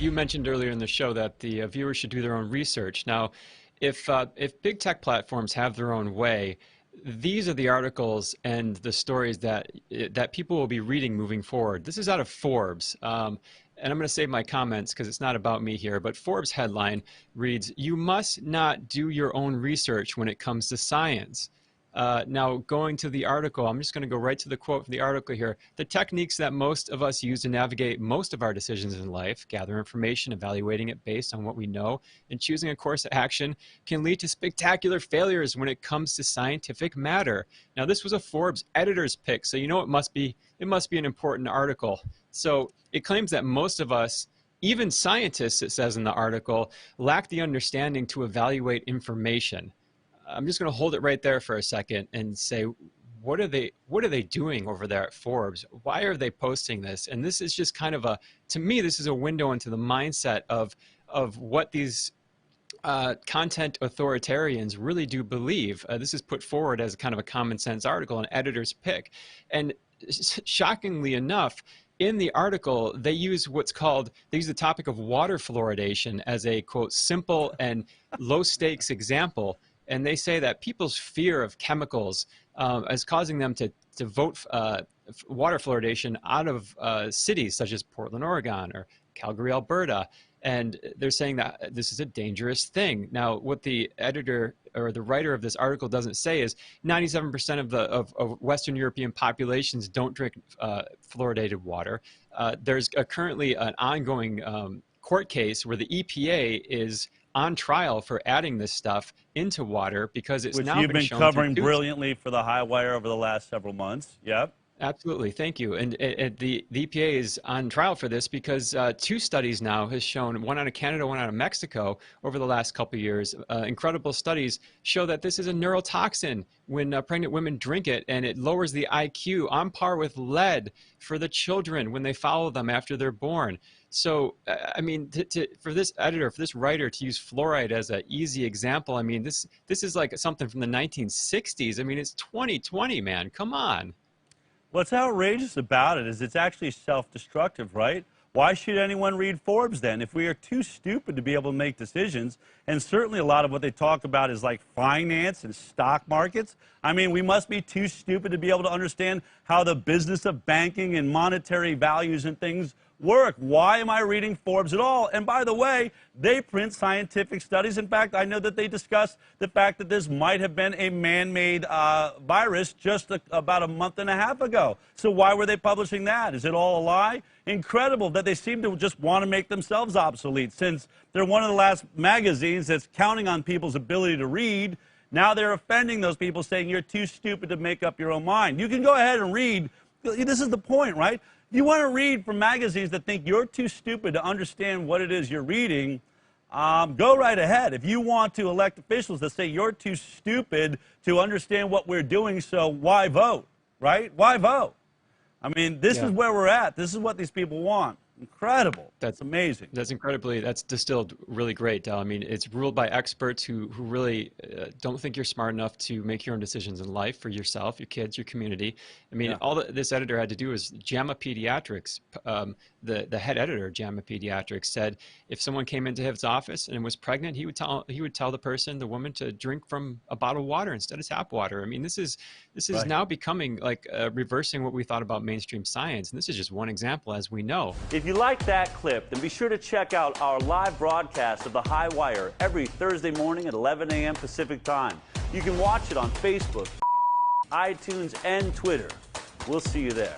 You mentioned earlier in the show that the viewers should do their own research. Now, if big tech platforms have their own way, these are the articles and the stories that people will be reading moving forward. This is out of Forbes. And I'm going to save my comments because it's not about me here, but Forbes headline reads, "You must not do your own research when it comes to science." Now, going to the article, I'm just going to go right to the quote from the article here. "The techniques that most of us use to navigate most of our decisions in life, gather information, evaluating it based on what we know, and choosing a course of action can lead to spectacular failures when it comes to scientific matter." Now, this was a Forbes editor's pick, so you know it must be an important article. So it claims that most of us, even scientists, it says in the article, lack the understanding to evaluate information. I'm just going to hold it right there for a second and say, what are they doing over there at Forbes? Why are they posting this? And this is just kind of to me, this is a window into the mindset of what these content authoritarians really do believe. This is put forward as kind of a common sense article, an editor's pick. And shockingly enough, in the article, they use the topic of water fluoridation as a, quote, simple and low stakes example. And they say that people's fear of chemicals is causing them to vote water fluoridation out of cities such as Portland, Oregon, or Calgary, Alberta. And they're saying that this is a dangerous thing. Now, what the editor or the writer of this article doesn't say is 97% of Western European populations don't drink fluoridated water. There's currently an ongoing court case where the EPA is on trial for adding this stuff into water because it's now been shown to... Which you've been covering brilliantly for the Highwire over the last several months. Yep. Absolutely. Thank you. And the EPA is on trial for this because two studies now has shown, one out of Canada, one out of Mexico, over the last couple of years. Incredible studies show that this is a neurotoxin when pregnant women drink it, and it lowers the IQ on par with lead for the children when they follow them after they're born. So, I mean, for this editor, for this writer to use fluoride as an easy example, I mean, this is like something from the 1960s. I mean, it's 2020, man. Come on. What's outrageous about it is it's actually self-destructive, right? Why should anyone read Forbes then? If we are too stupid to be able to make decisions, and certainly a lot of what they talk about is like finance and stock markets. I mean, we must be too stupid to be able to understand how the business of banking and monetary values and things work. Why am I reading Forbes at all? And by the way, they print scientific studies. In fact, I know that they discussed the fact that this might have been a man-made virus just about a month and a half ago. So why were they publishing that? Is it all a lie? Incredible that they seem to just want to make themselves obsolete, since they're one of the last magazines that's counting on people's ability to read. Now they're offending those people, saying you're too stupid to make up your own mind. You can go ahead and read. This is the point, right? You want to read from magazines that think you're too stupid to understand what it is you're reading, go right ahead. If you want to elect officials that say you're too stupid to understand what we're doing, so why vote, right? Why vote? I mean, this is where we're at. This is what these people want. Incredible. That's amazing. That's distilled really great, Del. I mean, it's ruled by experts who really don't think you're smart enough to make your own decisions in life for yourself, your kids, your community. I mean, all this editor had to do is JAMA Pediatrics, the head editor of JAMA Pediatrics, said if someone came into his office and was pregnant, he would tell the person, the woman, to drink from a bottle of water instead of tap water. I mean, this is now becoming like reversing what we thought about mainstream science, and this is just one example, as we know. If you like that clip, then be sure to check out our live broadcast of the Highwire every Thursday morning at 11 a.m. Pacific Time. You can watch it on Facebook, iTunes, and Twitter. We'll see you there.